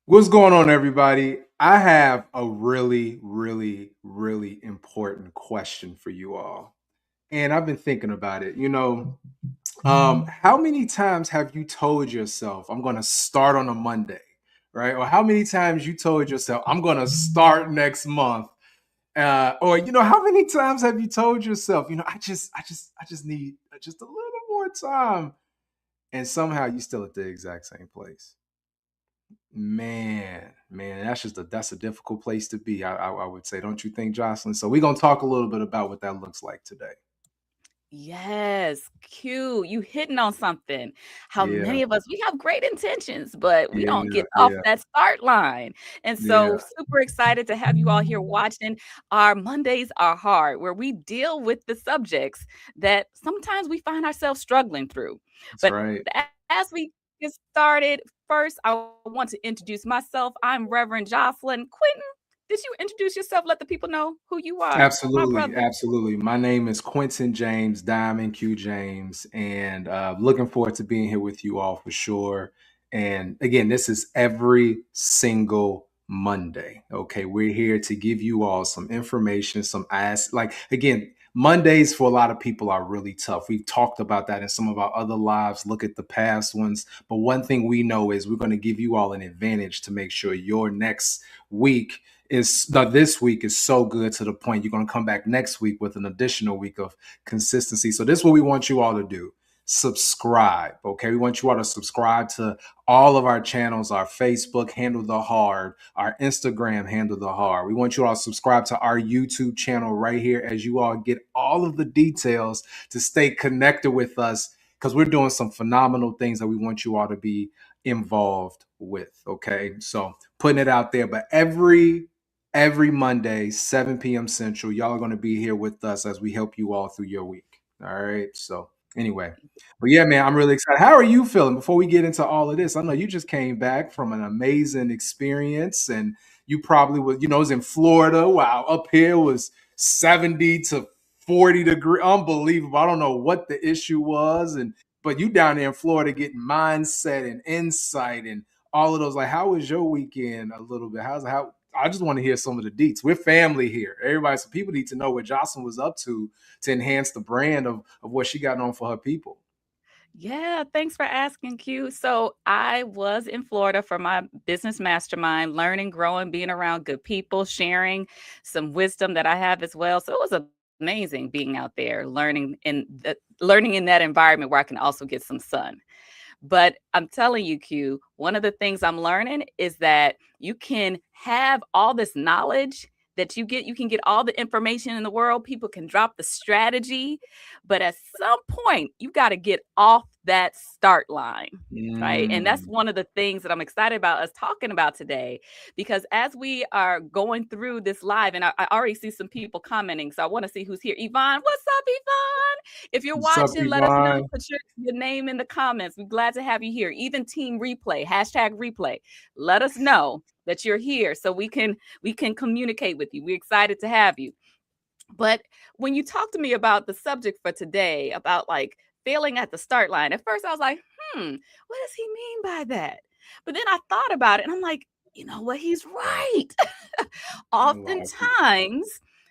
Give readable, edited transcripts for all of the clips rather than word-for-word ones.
What's going on, everybody? I have a really, really, really important question for you all. And I've been thinking about it. How many times have you told yourself, I'm going to start on a Monday, right? Or how many times you told yourself, I'm going to start next month? Or how many times have you told yourself, I just need just a little more time, and somehow you still at the exact same place. Man, that's a difficult place to be. I would say, don't you think, Jocelyn? So we're gonna talk a little bit about what that looks like today. Yes, cute. You hitting on something. How Yeah, many of us we have great intentions, but we don't yeah, get off yeah, that start line. And yeah. so super excited to have you all here watching our Mondays are hard, where we deal with the subjects that sometimes we find ourselves struggling through. That's But right. as we get started, first I want to introduce myself. I'm Reverend Jocelyn Quentin. Did you introduce yourself? Let the people know who you are, my Absolutely, brother. absolutely. My name is Quentin James, Diamond Q James, and looking forward to being here with you all for sure. And again, this is every single Monday. Okay, we're here to give you all some information, some ask. Like again, Mondays for a lot of people are really tough. We've talked about that in some of our other lives. Look at the past ones. But one thing we know is we're going to give you all an advantage to make sure your next week is now this week is so good to the point you're going to come back next week with an additional week of consistency. So this is what we want you all to do. Subscribe. Okay, we want you all to subscribe to all of our channels, our Facebook Handle the Hard, our Instagram Handle the Hard. We want you all to subscribe to our YouTube channel right here as you all get all of the details to stay connected with us, because we're doing some phenomenal things that we want you all to be involved with. Okay, so putting it out there. But every Monday, 7 p.m. Central, y'all are going to be here with us as we help you all through your week. All right. So, anyway, but yeah, man, I'm really excited. How are you feeling before we get into all of this? I know you just came back from an amazing experience, and you probably was in Florida. Wow. Up here was 70 to 40 degree. Unbelievable. I don't know what the issue was. But you down there in Florida getting mindset and insight and all of those. Like, how was your weekend a little bit? How I just want to hear some of the deets. We're family here. Everybody, so people need to know what Jocelyn was up to enhance the brand of what she got on for her people. Yeah, thanks for asking, Q. So I was in Florida for my business mastermind, learning, growing, being around good people, sharing some wisdom that I have as well. So it was amazing being out there, learning in that environment where I can also get some sun. But I'm telling you, Q, one of the things I'm learning is that you can have all this knowledge that you can get all the information in the world. People can drop the strategy, but at some point, you got to get off that start line. Right. And that's Mm, one of the things that I'm excited about us talking about today, because as we are going through this live, and I already see some people commenting. So I want to see who's here. Yvonne, what's up, Yvonne? If you're what's up, watching, let us know. Yvonne? Put your name in the comments. We're glad to have you here. Even team replay, #replay. Let us know that you're here so we can communicate with you. We're excited to have you. But when you talk to me about the subject for today, about like failing at the start line, at first I was like, what does he mean by that? But then I thought about it and I'm like, you know what? He's right. Wow. Oftentimes,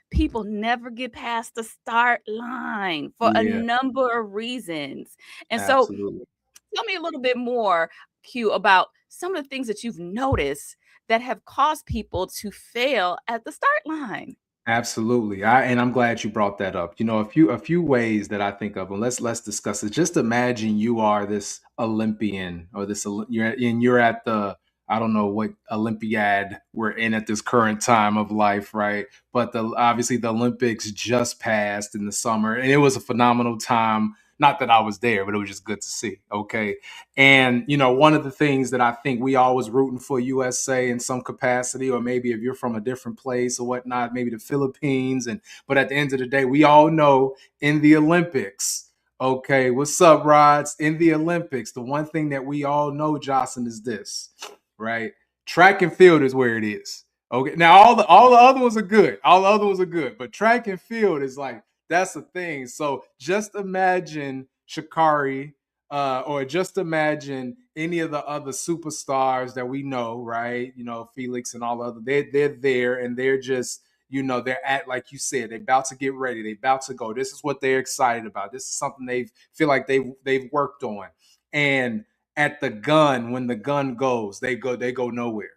people never get past the start line for a Yeah, number of reasons. And so, absolutely. tell me a little bit more, Q, about some of the things that you've noticed that have caused people to fail at the start line. Absolutely. And I'm glad you brought that up. A few ways that I think of, and let's discuss it. Just imagine you are this Olympian, or you're at the, I don't know what Olympiad we're in at this current time of life, right? But obviously the Olympics just passed in the summer, and it was a phenomenal time. Not that I was there, but it was just good to see. Okay. And one of the things that I think we always rooting for USA in some capacity, or maybe if you're from a different place or whatnot, maybe the Philippines. But at the end of the day, we all know in the Olympics. Okay, what's up, Rods? In the Olympics, the one thing that we all know, Jocelyn, is this, right? Track and field is where it is. Okay, now all the other ones are good. All the other ones are good, but track and field is like that's the thing. So just imagine Shakari Or just imagine any of the other superstars that we know, right? You know, Felix and all the other, they're there and they're just, you know, they're at, like you said, they're about to get ready, they're about to go. This is what they're excited about. This is something they feel like they've worked on. And at the gun, when the gun goes, they go nowhere.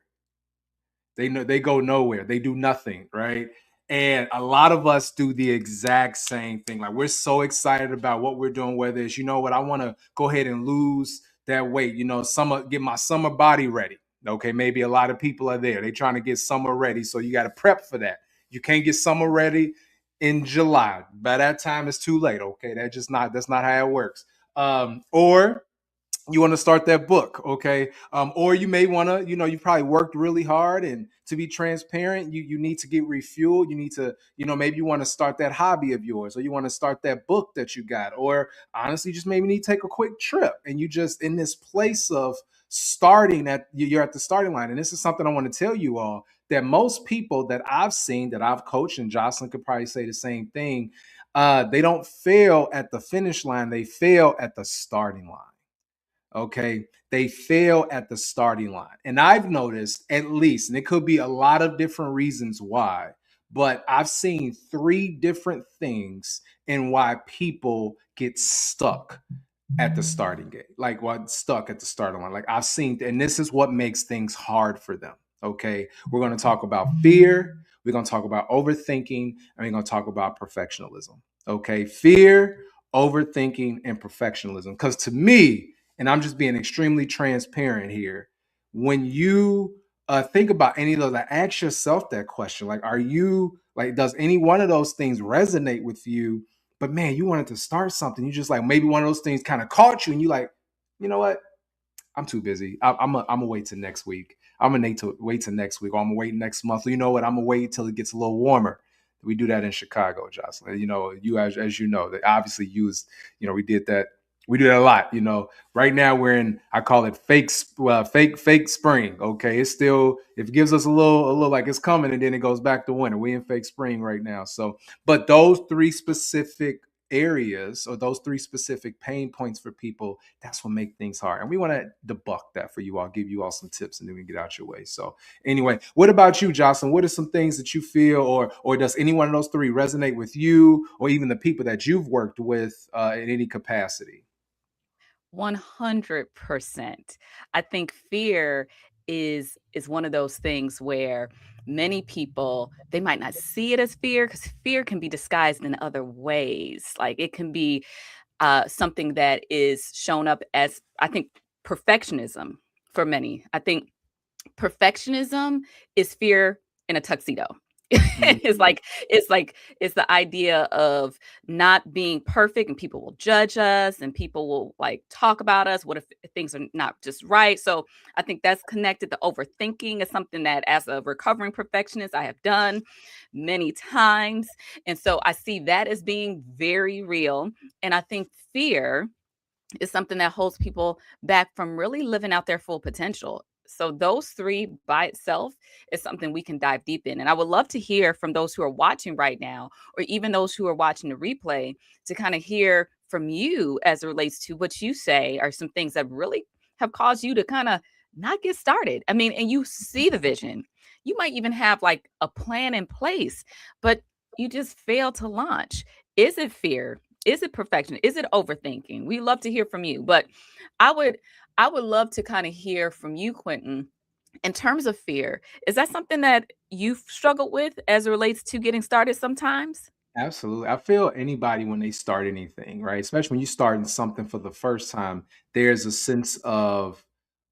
They go nowhere. They do nothing, right? And a lot of us do the exact same thing. Like we're so excited about what we're doing, whether it's, you know what, I want to go ahead and lose that weight, you know, summer, get my summer body ready. Okay, maybe a lot of people are there. They're trying to get summer ready. So you got to prep for that. You can't get summer ready in July. By that time, it's too late. Okay, that's not how it works. Or you want to start that book, okay? Or you may want to, you know, you probably worked really hard, and to be transparent, you need to get refueled. You need to, you know, maybe you want to start that hobby of yours, or you want to start that book that you got, or honestly, just maybe need to take a quick trip, and you just in this place of starting at you're at the starting line. And this is something I want to tell you all, that most people that I've seen, that I've coached, and Jocelyn could probably say the same thing. They don't fail at the finish line; they fail at the starting line. Okay, they fail at the starting line. And I've noticed, at least, and it could be a lot of different reasons why, but I've seen three different things in why people get stuck at the starting gate, like what stuck at the starting line. Like I've seen, and this is what makes things hard for them. Okay, we're going to talk about fear, we're going to talk about overthinking, and we're going to talk about perfectionism. Okay, fear, overthinking, and perfectionism. Because to me, and I'm just being extremely transparent here, when you think about any of those, like, ask yourself that question: like, are you like, does any one of those things resonate with you? But man, you wanted to start something. You just like, maybe one of those things kind of caught you, and you like, you know what? I'm too busy. I'm gonna wait till next week. I'm gonna wait till next week, or I'm gonna wait next month. Or you know what? I'm gonna wait till it gets a little warmer. We do that in Chicago, Jocelyn. You know, you as you know, they obviously use. You know, we did that. We do that a lot. You know, right now we're in. I call it fake spring. Okay, it's still, it gives us a little like it's coming, and then it goes back to winter. We in fake spring right now. So, but those three specific areas, or those three specific pain points for people, that's what make things hard. And we want to debunk that for you all, give you all some tips, and then we get out your way. So anyway, what about you, Jocelyn? What are some things that you feel, or does any one of those three resonate with you, or even the people that you've worked with in any capacity? 100%. I think fear is one of those things where many people, they might not see it as fear, because fear can be disguised in other ways. Like it can be something that is shown up as, I think, perfectionism for many. I think perfectionism is fear in a tuxedo. it's Mhm. like it's the idea of not being perfect, and people will judge us, and people will like talk about us. What if things are not just right? So I think that's connected. The overthinking is something that, as a recovering perfectionist, I have done many times. And so I see that as being very real. And I think fear is something that holds people back from really living out their full potential. So those three by itself is something we can dive deep in. And I would love to hear from those who are watching right now, or even those who are watching the replay, to kind of hear from you as it relates to what you say are some things that really have caused you to kind of not get started. I mean, and you see the vision. You might even have like a plan in place, but you just fail to launch. Is it fear? Is it perfection? Is it overthinking? We love to hear from you. But I would I would love to kind of hear from you, Quentin, in terms of fear. Is that something that you've struggled with as it relates to getting started sometimes? Absolutely. I feel anybody when they start anything, right? Especially when you starting something for the first time, there's a sense of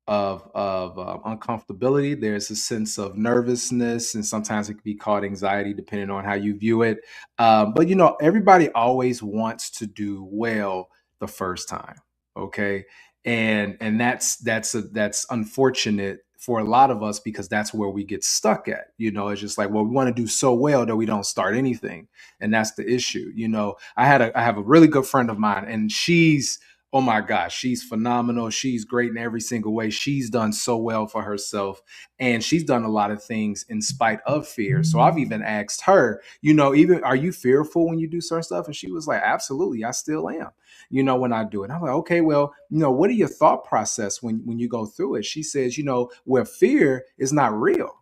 uncomfortability. There's a sense of nervousness, and sometimes it can be called anxiety, depending on how you view it. But you know, everybody always wants to do well the first time. Okay, and that's unfortunate for a lot of us, because that's where we get stuck at. You know, it's just like, well, we want to do so well that we don't start anything, and that's the issue. You know, I have a really good friend of mine, and she's, oh my gosh, she's phenomenal. She's great in every single way. She's done so well for herself, and she's done a lot of things in spite of fear. So I've even asked her, you know, even, are you fearful when you do certain stuff? And she was like, absolutely, I still am. when I do it. And I'm like, okay, well, what are your thought process when you go through it? She says, where fear is not real.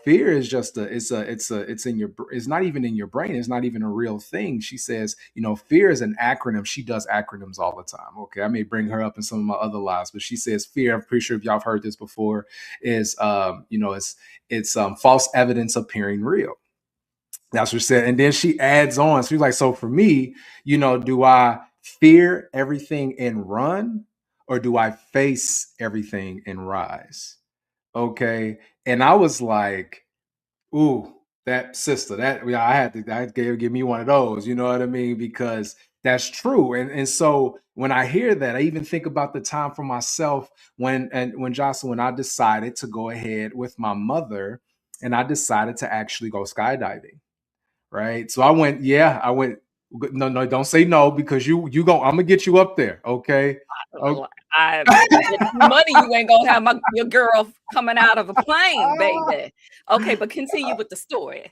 Fear is just it's in it's not even in your brain. It's not even a real thing. She says, fear is an acronym. She does acronyms all the time. Okay, I may bring her up in some of my other lives, but she says fear. I'm pretty sure if y'all have heard this before, is it's false evidence appearing real. That's what she said. And then she adds on. She's like, so for me, do I fear everything and run, or do I face everything and rise? Okay. And I was like, ooh, that sister, that I had to I give me one of those, you know what I mean? Because that's true. And so when I hear that, I even think about the time for myself when Jocelyn, when I decided to go ahead with my mother and I decided to actually go skydiving. Right. So I went, no, no, don't say no, because I'm gonna get you up there. Okay. Oh. I bet you money you ain't gonna have your girl coming out of a plane, baby. Okay, but continue with the story.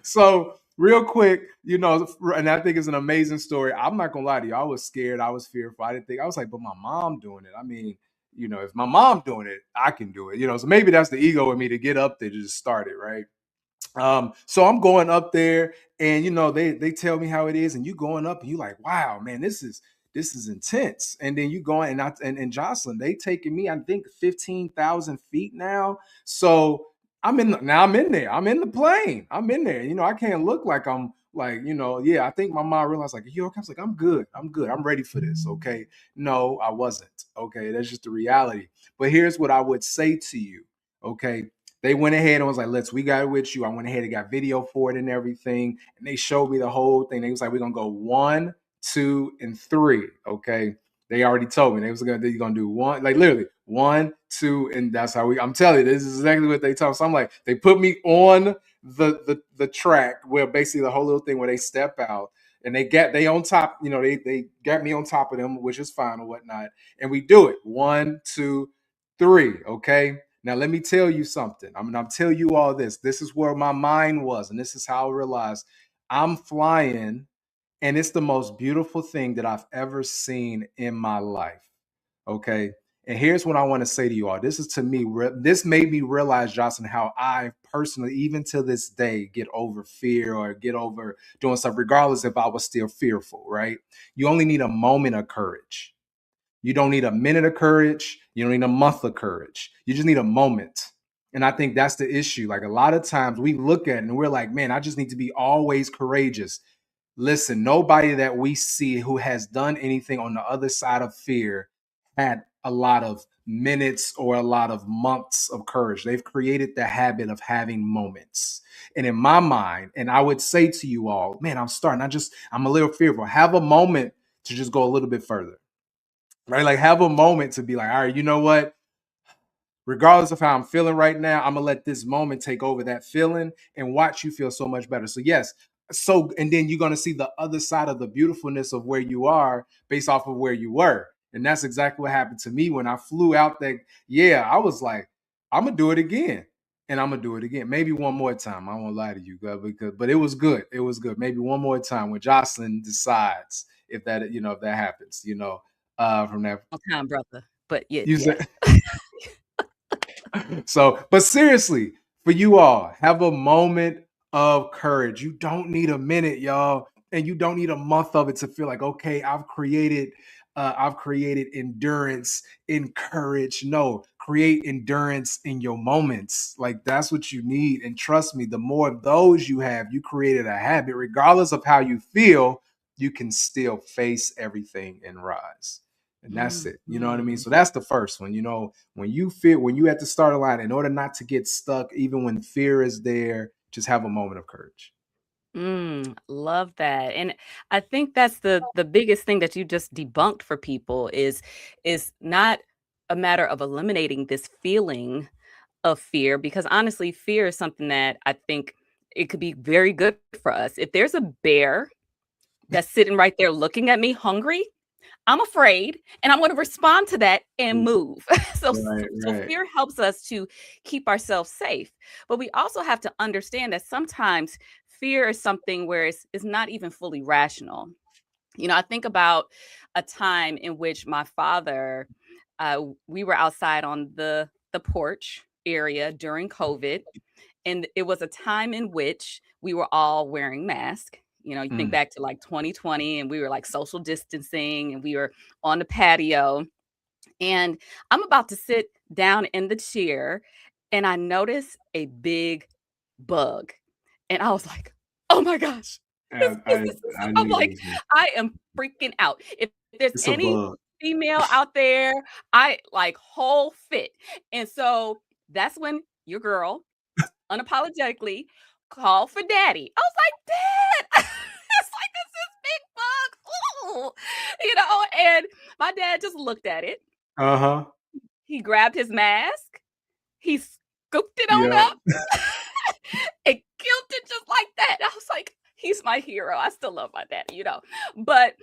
So real quick, and I think it's an amazing story. I'm not gonna lie to you. I was scared. I was fearful. I didn't think. I was like, but my mom doing it. I mean, if my mom doing it, I can do it. So maybe that's the ego in me to get up there to just start it, right? So I'm going up there, and they tell me how it is, and you going up, and you like, wow, man, this is intense. And then you going, and Jocelyn, they taking me, I think 15,000 feet now. So I'm in there. I'm in the plane. I'm in there. I can't look like I'm like, yeah, I think my mom realized, like, yo, I was like, I'm good. I'm good. I'm ready for this. Okay. No, I wasn't. Okay. That's just the reality. But here's what I would say to you. Okay. They went ahead and was like, we got it with you. I went ahead and got video for it and everything. And they showed me the whole thing. They was like, we're going to go 1, 2, and 3. Okay. They already told me they're gonna do one, like literally 1, 2, and that's how I'm telling you, this is exactly what they told me. So I'm like, they put me on the track where basically the whole little thing where they step out, and they on top, they got me on top of them, which is fine or whatnot. And we do it 1, 2, 3. Okay. Now let me tell you something. I'm telling you all this. This is where my mind was, and this is how I realized I'm flying, and it's the most beautiful thing that I've ever seen in my life. Okay. And here's what I want to say to you all. This is to me, this made me realize, Jocelyn, how I personally, even to this day, get over fear or get over doing stuff, regardless if I was still fearful, right? You only need a moment of courage. You don't need a minute of courage. You don't need a month of courage. You just need a moment. And I think that's the issue. Like, a lot of times we look at it and we're like, man, I just need to be always courageous. Listen, nobody that we see who has done anything on the other side of fear had a lot of minutes or a lot of months of courage. They've created the habit of having moments. And in my mind, and I would say to you all, man, I'm a little fearful. Have a moment to just go a little bit further, right? Like, have a moment to be like, all right, you know what? Regardless of how I'm feeling right now, I'm gonna let this moment take over that feeling and watch you feel so much better. So yes, and then you're gonna see the other side of the beautifulness of where you are based off of where you were. And that's exactly what happened to me when I flew out there. Yeah, I was like, I'm gonna do it again. And I'm gonna do it again. Maybe one more time. I won't lie to you, but it was good. It was good. Maybe one more time when Jocelyn decides if that happens, from that. No time, brother. But yeah, You yeah. said so, but seriously, for you all, have a moment of courage. You don't need a minute, y'all, and you don't need a month of it to feel like, okay, I've created endurance in courage. No, create endurance in your moments. Like, that's what you need. And trust me, the more of those you have, you created a habit. Regardless of how you feel, you can still face everything and rise. And that's it. You know what I mean? Mhm. So that's the first one. When you at the starting line, in order not to get stuck, even when fear is there, just have a moment of courage. Love that. And I think that's the biggest thing that you just debunked for people is not a matter of eliminating this feeling of fear, because honestly, fear is something that I think it could be very good for us. If there's a bear that's sitting right there looking at me hungry, I'm afraid, and I'm going to respond to that and move. so, Right, so right. fear helps us to keep ourselves safe, but we also have to understand that sometimes fear is something where it's not even fully rational. I think about a time in which my father, we were outside on the porch area during COVID, and it was a time in which we were all wearing masks. You think Mm, back to like 2020, and we were like social distancing, and we were on the patio, and I'm about to sit down in the chair, and I notice a big bug. And I was like, "Oh my gosh, I, I I I'm knew you like, was gonna. I am freaking out. If there's It's a any bug. female out there, I like whole fit." And so that's when your girl unapologetically called for daddy. I was like, "Dad," it's like this is big bug. Ooh. And my dad just looked at it. Uh huh. He grabbed his mask, he scooped it on Yeah. up and killed it just like that. I was like, he's my hero. I still love my dad. But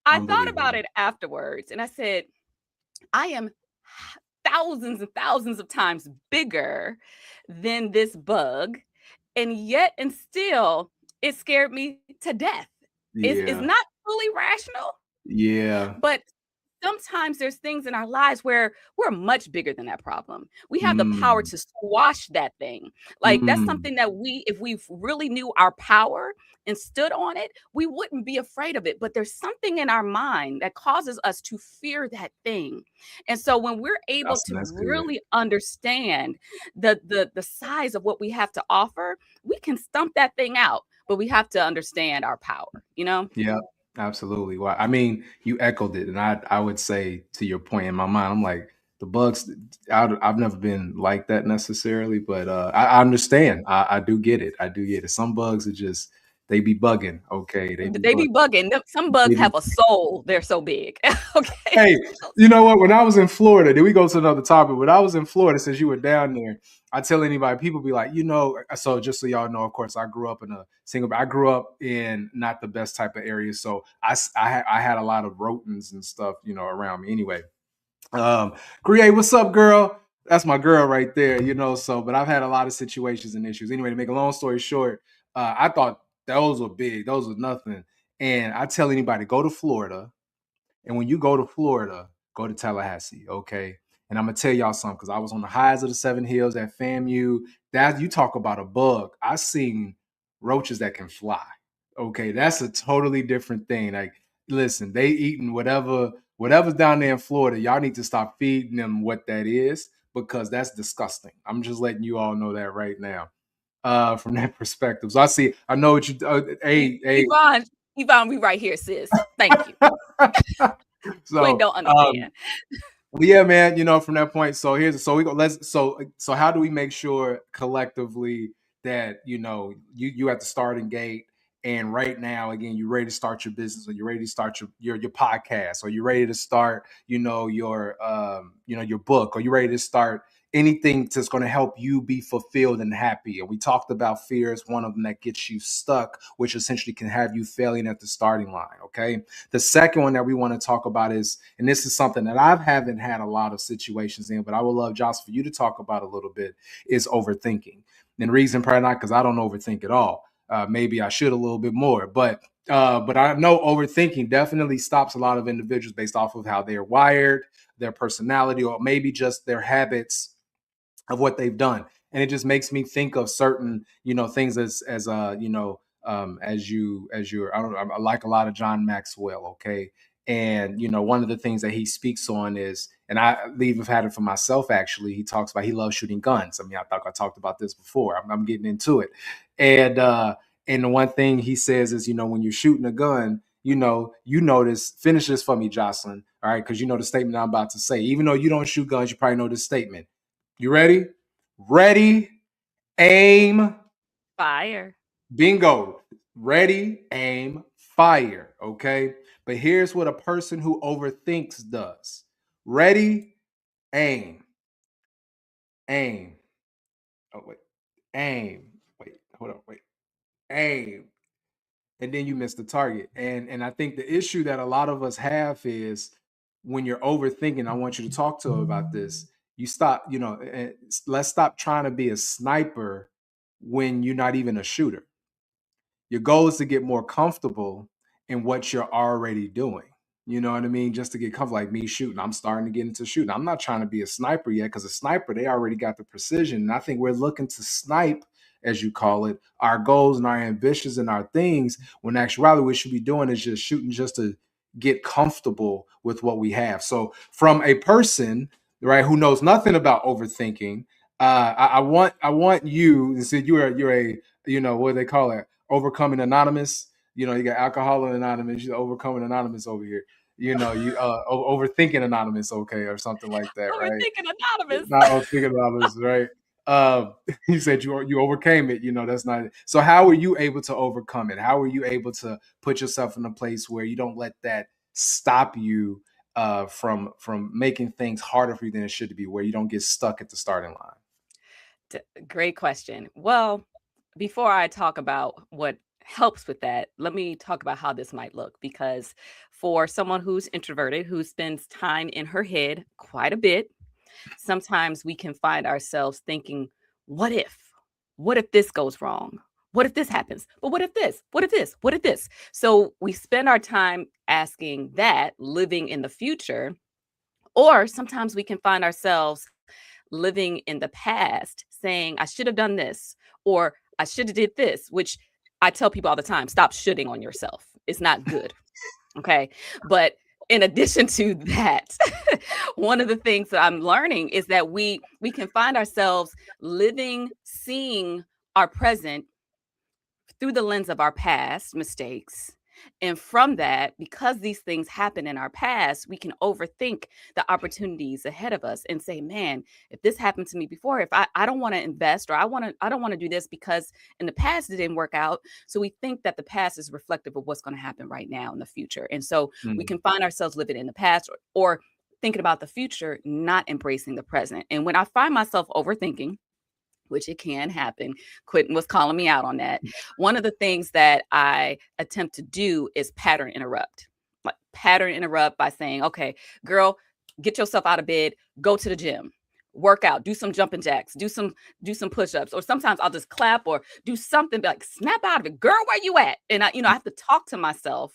I thought about Unbelievable. it afterwards and I said, I am thousands and thousands of times bigger than this bug. And yet, and still, it scared me to death. It's Yeah. not fully rational, Yeah. but sometimes there's things in our lives where we're much bigger than that problem. We have the power Mm, to squash that thing. Like that's mm. something that if we really knew our power and stood on it, we wouldn't be afraid of it. But there's something in our mind that causes us to fear that thing. And so when we're able to That's good. really understand the size of what we have to offer, we can stump that thing out. But we have to understand our power. Yeah, absolutely. Well, I mean, you echoed it, and I would say to your point in my mind, I'm like the bugs. I've never been like that necessarily, but I understand. I do get it. I do get it. Some bugs are just they be bugging. Okay, they be They bugging. be bugging. Some They bugs be have a soul. They're so big. Okay. Hey, you know what? When I was in Florida, then we go to another topic. When I was in Florida, since you were down there, I tell anybody, people be like, so just so y'all know, of course, I grew up in a single, I grew up in not the best type of area. So I had a lot of rodents and stuff, around me anyway. Um, Create, what's up, girl? That's my girl right there, so, but I've had a lot of situations and issues. Anyway, to make a long story short, I thought those were big, those were nothing. And I tell anybody, go to Florida, and when you go to Florida, go to Tallahassee, okay? And I'm gonna tell y'all something because I was on the highs of the Seven Hills at FAMU. That you talk about a bug. I seen roaches that can fly. Okay, that's a totally different thing. Like, listen, they eating whatever's down there in Florida. Y'all need to stop feeding them what that is because that's disgusting. I'm just letting you all know that right now. From that perspective. So I know what you. Hey, hey. Yvonne, Yvonne, we right here, sis. Thank you. Quinn So, don't understand. well, yeah, man. From that point, so we go. So how do we make sure collectively that you at the starting gate, and right now again you're ready to start your business, or you're ready to start your podcast, or you're ready to start your book, or you're ready to start anything that's going to help you be fulfilled and happy. And we talked about fear as one of them that gets you stuck, which essentially can have you failing at the starting line. Okay. The second one that we want to talk about is, and this is something that I haven't had a lot of situations in, but I would love, Josh, for you to talk about a little bit, is overthinking. And the reason probably not because I don't overthink at all. Maybe I should a little bit more, but I know overthinking definitely stops a lot of individuals based off of how they're wired, their personality, or maybe just their habits of what they've done. And it just makes me think of certain things as you're I don't know, I like a lot of John Maxwell. Okay. And one of the things that he speaks on is, and I even had it for myself actually, he talks about he loves shooting guns. I mean, I thought I talked about this before. I'm getting into it. And the one thing he says is, when you're shooting a gun, you notice, finish this for me, Jocelyn. All right, because you know the statement I'm about to say. Even though you don't shoot guns, you probably know this statement. You ready? Ready, aim, Fire. bingo. Ready, aim, fire. Okay. But here's what a person who overthinks does. Ready, aim, aim. Oh, wait. Aim. Wait, hold on. Wait. Aim. And then you miss the target. And I think the issue that a lot of us have is when you're overthinking, I want you to talk to about this. You stop, let's stop trying to be a sniper when you're not even a shooter. Your goal is to get more comfortable in what you're already doing. You know what I mean? Just to get comfortable, like me shooting. I'm starting to get into shooting. I'm not trying to be a sniper yet because a sniper, they already got the precision. And I think we're looking to snipe, as you call it, our goals and our ambitions and our things, when actually what we should be doing is just shooting just to get comfortable with what we have. So from a person, right, who knows nothing about overthinking, I want you to say you're a, what do they call it, overcoming anonymous. You got alcohol anonymous, you overcoming anonymous over here. You overthinking anonymous, okay, or something like that, right? Overthinking anonymous. Not overthinking anonymous, right? You said you overcame it. That's not it. So how were you able to overcome it? How were you able to put yourself in a place where you don't let that stop you from making things harder for you than it should be, where you don't get stuck at the starting line? Great question. Well, before I talk about what helps with that, let me talk about how this might look. Because for someone who's introverted, who spends time in her head quite a bit, sometimes we can find ourselves thinking, what if? What if this goes wrong? What if this happens? But what if this? What if this? What if this? So we spend our time asking that, living in the future, or sometimes we can find ourselves living in the past saying, I should have done this, or I should have did this, which I tell people all the time, stop shooting on yourself. It's not good. Okay. But in addition to that, one of the things that I'm learning is that we can find ourselves living, seeing our present through the lens of our past mistakes. And from that, because these things happen in our past, we can overthink the opportunities ahead of us and say, man, if this happened to me before, if I don't want to invest, or I don't want to do this because in the past it didn't work out. So we think that the past is reflective of what's going to happen right now in the future. And so we Mm, can find ourselves living in the past, or thinking about the future, not embracing the present. And when I find myself overthinking, which it can happen. Quentin was calling me out on that. One of the things that I attempt to do is pattern interrupt. Like pattern interrupt by saying, okay, girl, get yourself out of bed, go to the gym, work out, do some jumping jacks, do some push-ups, or sometimes I'll just clap or do something like snap out of it. Girl, where you at? And I have to talk to myself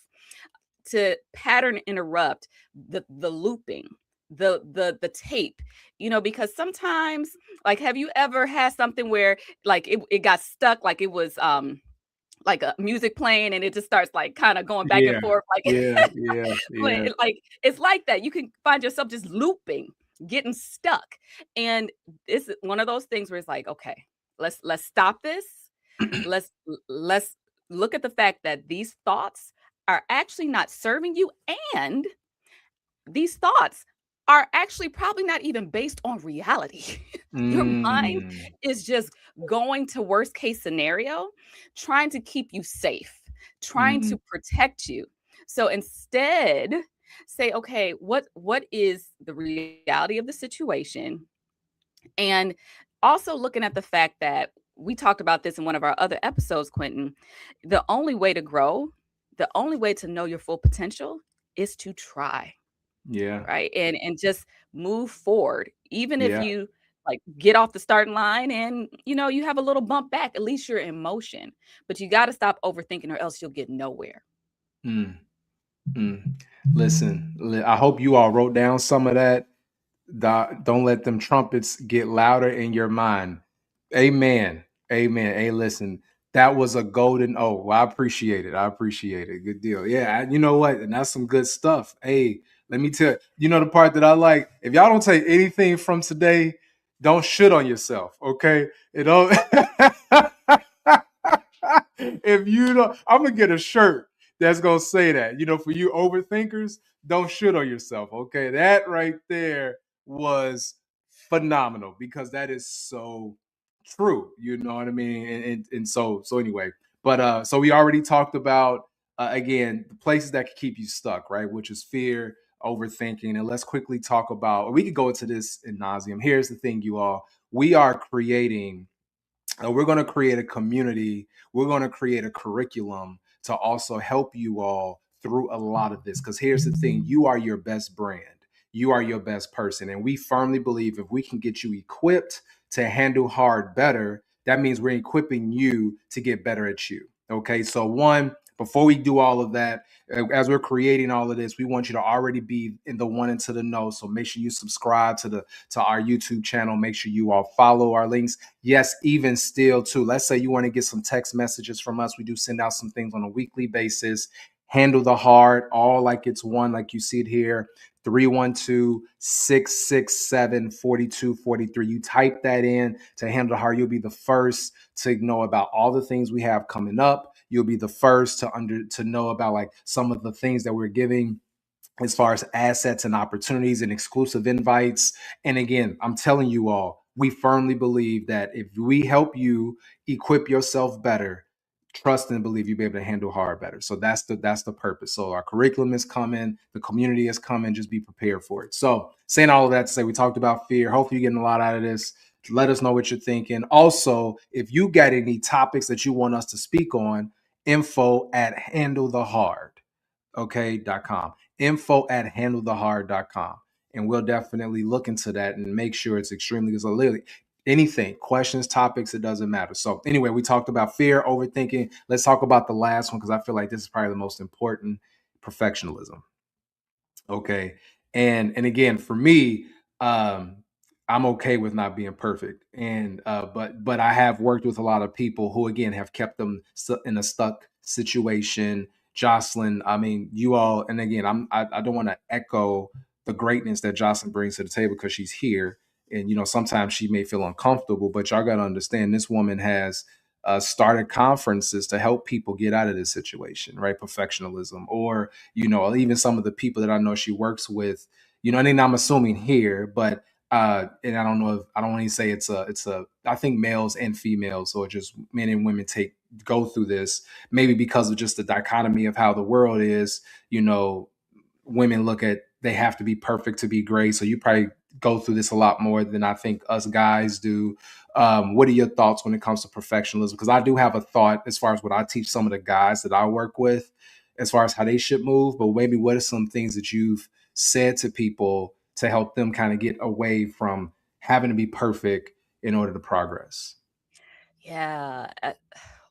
to pattern interrupt the looping, the tape, because sometimes, like, have you ever had something where like it got stuck, like it was like a music playing and it just starts like kind of going back and yeah, forth, like yeah, yeah, yeah. like it's like that. You can find yourself just looping, getting stuck. And it's one of those things where it's like, okay, let's stop this. Let's look at the fact that these thoughts are actually not serving you, and these thoughts are actually probably not even based on reality. Your mind Mm, is just going to worst case scenario, trying to keep you safe, trying mm, to protect you. So instead, say, okay, what is the reality of the situation? And also looking at the fact that we talked about this in one of our other episodes, Quentin, the only way to grow, the only way to know your full potential is to try, yeah, right? And just move forward. Even if yeah. you like get off the starting line and you have a little bump back, at least you're in motion. But you got to stop overthinking or else you'll get nowhere. Mm, mm. Listen, I hope you all wrote down some of that. Don't let them trumpets get louder in your mind. Amen. Amen. Hey, listen, that was a golden. Oh, well, I appreciate it. I appreciate it. Good deal. Yeah, you know what? And that's some good stuff. Hey, let me tell you, the part that I like. If y'all don't take anything from today, don't shit on yourself. Okay. You know, if you don't, I'm gonna get a shirt that's gonna say that. For you overthinkers, don't shit on yourself. Okay, that right there was phenomenal because that is so true. You know what I mean? And so anyway, but so we already talked about again the places that can keep you stuck, right? Which is fear, overthinking, and let's quickly talk about. We could go into this in nauseum. Here's the thing, you all. We are creating we're going to create a community. We're going to create a curriculum to also help you all through a lot of this. Because here's the thing, you are your best brand, you are your best person. And we firmly believe if we can get you equipped to handle hard better, that means we're equipping you to get better at you. Okay, so one, Before we do all of that, as we're creating all of this, we want you to already be in the one into the know. So make sure you subscribe to our YouTube channel. Make sure you all follow our links. Yes, even still too. Let's say you want to get some text messages from us. We do send out some things on a weekly basis. Handle the heart, all like it's one, like you see it here. 312-667-4243. You type that in to Handle the Heart. You'll be the first to know about all the things we have coming up. You'll be the first to know about like some of the things that we're giving as far as assets and opportunities and exclusive invites. And again, I'm telling you all, we firmly believe that if we help you equip yourself better, trust and believe you'll be able to handle hard better. So that's the purpose. So our curriculum is coming, the community is coming, just be prepared for it. So saying all of that to say, we talked about fear. Hopefully you're getting a lot out of this. Let us know what you're thinking. Also, if you got any topics that you want us to speak on, info@handlethehard, okay.com, info@handlethehard.com, and we'll definitely look into that and make sure it's extremely, because literally anything, questions, topics, it doesn't matter. So anyway, we talked about fear, overthinking. Let's talk about the last one, because I feel like this is probably the most important: perfectionism. Okay. And again, for me, um I'm okay with not being perfect. And but I have worked with a lot of people who again have kept them in a stuck situation. Jocelyn, I mean, you all, and again, I don't want to echo the greatness that Jocelyn brings to the table because she's here. And sometimes she may feel uncomfortable, but y'all got to understand, this woman has started conferences to help people get out of this situation, right? Perfectionism, or even some of the people that I know she works with, and I'm assuming here, but and I don't know if I don't want to say it's a I think males and females, or just men and women go through this, maybe because of just the dichotomy of how the world is. Women look at, they have to be perfect to be great. So you probably go through this a lot more than I think us guys do. What are your thoughts when it comes to perfectionism? Because I do have a thought as far as what I teach some of the guys that I work with, as far as how they should move. But maybe what are some things that you've said to people to help them kind of get away from having to be perfect in order to progress? Yeah.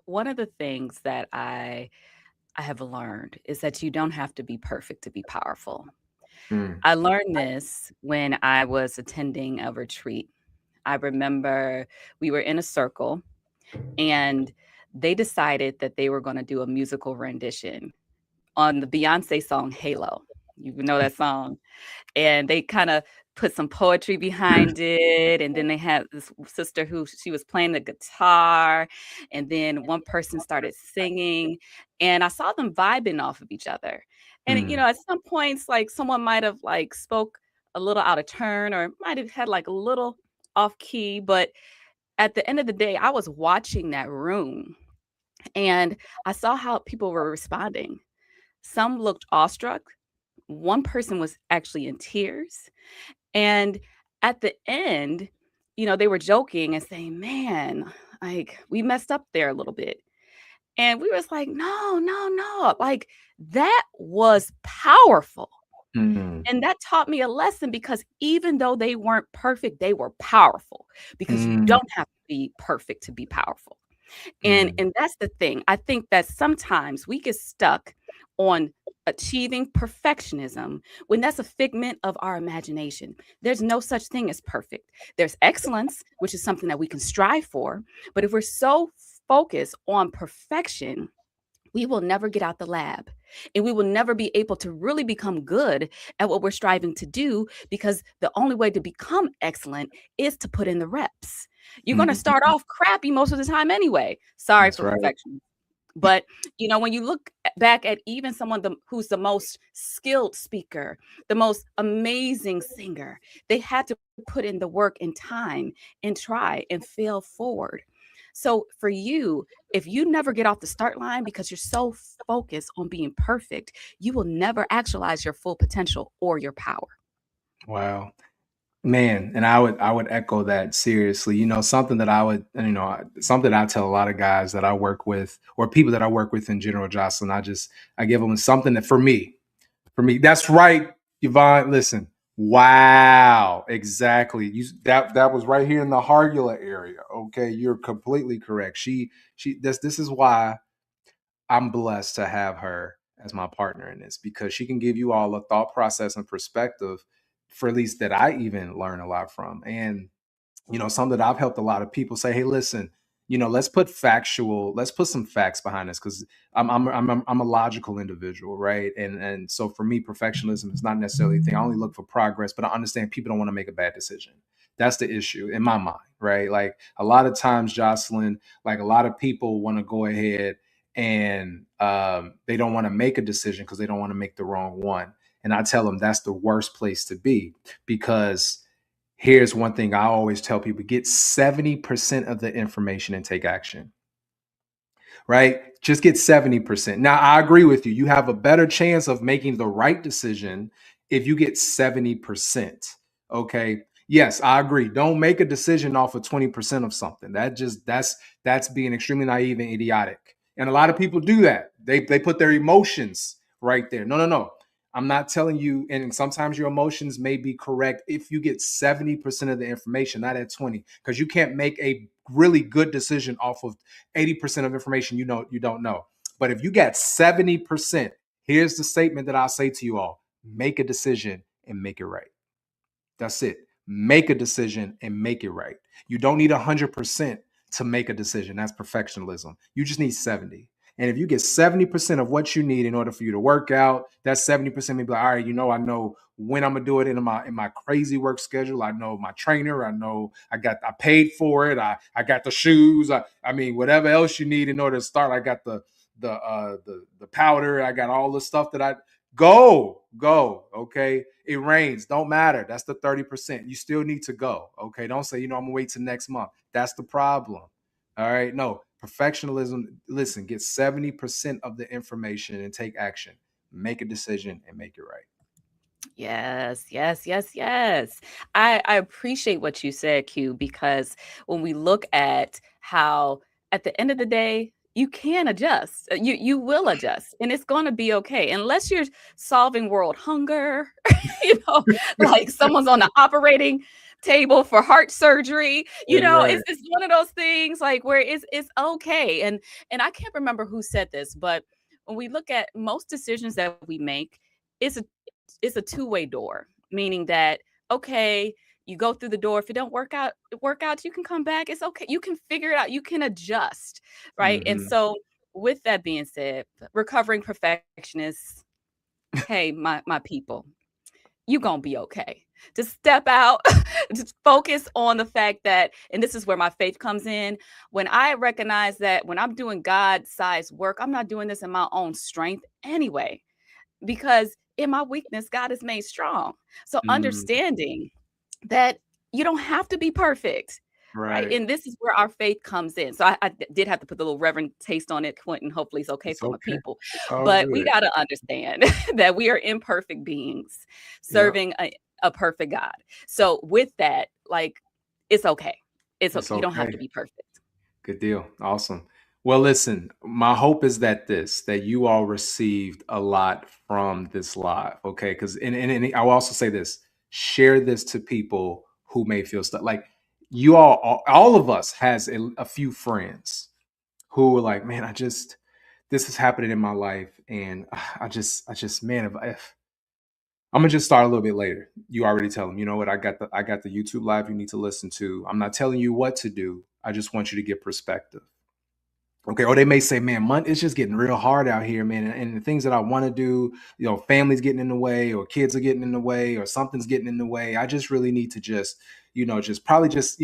One of the things that I have learned is that you don't have to be perfect to be powerful. Mm, I learned this when I was attending a retreat. I remember we were in a circle and they decided that they were going to do a musical rendition on the Beyonce song Halo. You know that song? And they kinda put some poetry behind it, and then they had this sister who she was playing the guitar, and then one person started singing, and I saw them vibing off of each other. And, mm, at some points, like, someone might have, like, spoke a little out of turn or might have had, like, a little off key, but at the end of the day, I was watching that room, and I saw how people were responding. Some looked awestruck, one person was actually in tears, and at the end, they were joking and saying, "Man, like, we messed up there a little bit." And we was like, "No, no, no." Like, that was powerful. mm, And that taught me a lesson because even though they weren't perfect, they were powerful because you mm, don't have to be perfect to be powerful. And mm, and that's the thing. I think that sometimes we get stuck on achieving perfectionism when that's a figment of our imagination. There's no such thing as perfect. There's excellence, which is something that we can strive for, but if we're so focused on perfection, we will never get out the lab and we will never be able to really become good at what we're striving to do because the only way to become excellent is to put in the reps. You're going to start mm. off crappy most of the time anyway. Sorry That's for right. perfection. But when you look back at even someone who's the most skilled speaker, the most amazing singer, they had to put in the work and time and try and fail forward. So for you, if you never get off the start line because you're so focused on being perfect, you will never actualize your full potential or your power. Wow. Man, and I would echo that seriously. Something that I would, something I tell a lot of guys that I work with, or people that I work with in general, Jocelyn. I give them something that for me, that's right, Yvonne. Listen, wow, exactly. That was right here in the Hargula area. Okay, you're completely correct. This is why I'm blessed to have her as my partner in this because she can give you all a thought process and perspective for at least that I even learn a lot from. And something that I've helped a lot of people say, hey, listen, let's put some facts behind this because I'm a logical individual, right? And so for me, perfectionism is not necessarily a thing. I only look for progress, but I understand people don't want to make a bad decision. That's the issue in my mind, right? Like a lot of times, Jocelyn, like a lot of people want to go ahead and they don't want to make a decision because they don't want to make the wrong one. And I tell them that's the worst place to be because here's one thing I always tell people: get 70% of the information and take action, right? Just get 70%. Now, I agree with you. You have a better chance of making the right decision if you get 70%. Okay. Yes, I agree. Don't make a decision off of 20% of something. That's being extremely naive and idiotic. And a lot of people do that. They put their emotions right there. No, no, no. I'm not telling you, and sometimes your emotions may be correct if you get 70% of the information, not at 20, because you can't make a really good decision off of 80% of information you don't know. But if you got 70%, here's the statement that I'll say to you all: make a decision and make it right. That's it. Make a decision and make it right. You don't need 100% to make a decision. That's perfectionism. You just need 70. And if you get 70% of what you need in order for you to work out, that's 70% maybe like, all right, I know when I'm gonna do it in my crazy work schedule. I know my trainer, I paid for it, I got the shoes, I mean whatever else you need in order to start. I got the powder, I got all the stuff that I go. Okay. It rains. Don't matter. That's the 30%. You still need to go. Okay. Don't say, I'm gonna wait till next month. That's the problem. All right. No, perfectionism. Listen, get 70% of the information and take action. Make a decision and make it right. Yes, yes, yes, yes. I appreciate what you said, Q, because when we look at how at the end of the day, you can adjust. You will adjust and it's going to be okay unless you're solving world hunger, you know, like someone's on the operating table for heart surgery, Right. it's one of those things like where it's okay. And I can't remember who said this, but when we look at most decisions that we make, it's a it's a two-way door, meaning that okay, you go through the door. If it don't work out, you can come back. It's okay. You can figure it out. You can adjust, right? And Hmm. so, with that being said, recovering perfectionists, hey, my people, you gonna be okay. Just step out, just focus on the fact that, and this is where my faith comes in. When I recognize that when I'm doing God-sized work, I'm not doing this in my own strength anyway, because in my weakness, God is made strong. So Mm, understanding that you don't have to be perfect, right? right. And this is where our faith comes in. So I did have to put the little reverend taste on it, Quentin. Hopefully it's okay It's for my okay. people. It's all But we good. got to understand that we are imperfect beings Yep. serving a perfect God. So with that, like, it's okay. It's okay. It's You don't have to okay. be perfect. Good deal. Awesome. Well, listen, my hope is that you all received a lot from this live. Okay. Because, and I will also say this: share this to people who may feel stuck. Like all of us has a few friends who were like, man, this is happening in my life. And man, if I'm gonna just start a little bit later. You already tell them, you know what? I got the YouTube live you need to listen to. I'm not telling you what to do. I just want you to get perspective. Okay. Or they may say, man, it's just getting real hard out here, man. And the things that I want to do, family's getting in the way, or kids are getting in the way, or something's getting in the way. I just really need to just probably just,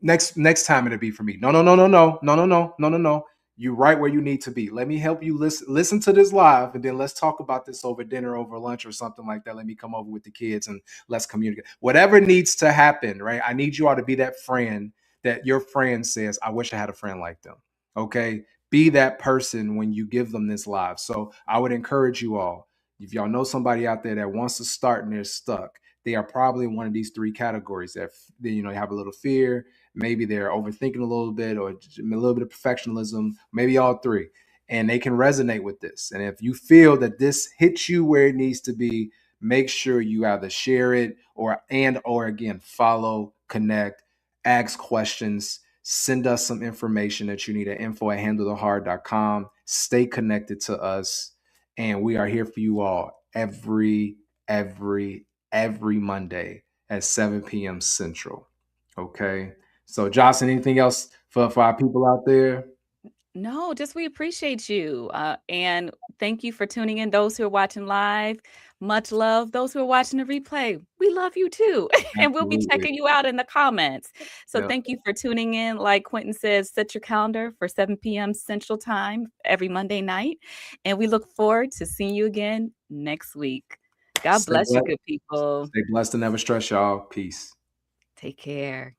next time it'll be for me. No, no, no, no, no, no, no, no, no, no, no. You right where you need to be. Let me help you listen to this live, and then let's talk about this over dinner, over lunch, or something like that. Let me come over with the kids and let's communicate. Whatever needs to happen, right? I need you all to be that friend that your friend says, I wish I had a friend like them. Okay. Be that person when you give them this live. So I would encourage you all, if y'all know somebody out there that wants to start and they're stuck, they are probably in one of these three categories that they have a little fear, maybe they're overthinking a little bit, or a little bit of perfectionism, maybe all three. And they can resonate with this. And if you feel that this hits you where it needs to be, make sure you either share it or again follow, connect, ask questions, send us some information that you need at info@handletheheart.com. Stay connected to us. And we are here for you all every Monday at 7 p.m. Central. Okay. So, Jocelyn, anything else for our people out there? No, just we appreciate you. And thank you for tuning in. Those who are watching live, much love. Those who are watching the replay, we love you too. And we'll be Absolutely. checking you out in the comments. So Yep. thank you for tuning in. Like Quentin says, set your calendar for 7 p.m. Central Time every Monday night. And we look forward to seeing you again next week. God Stay bless you, blessed. good people. Stay blessed and never stress, y'all. Peace. Take care.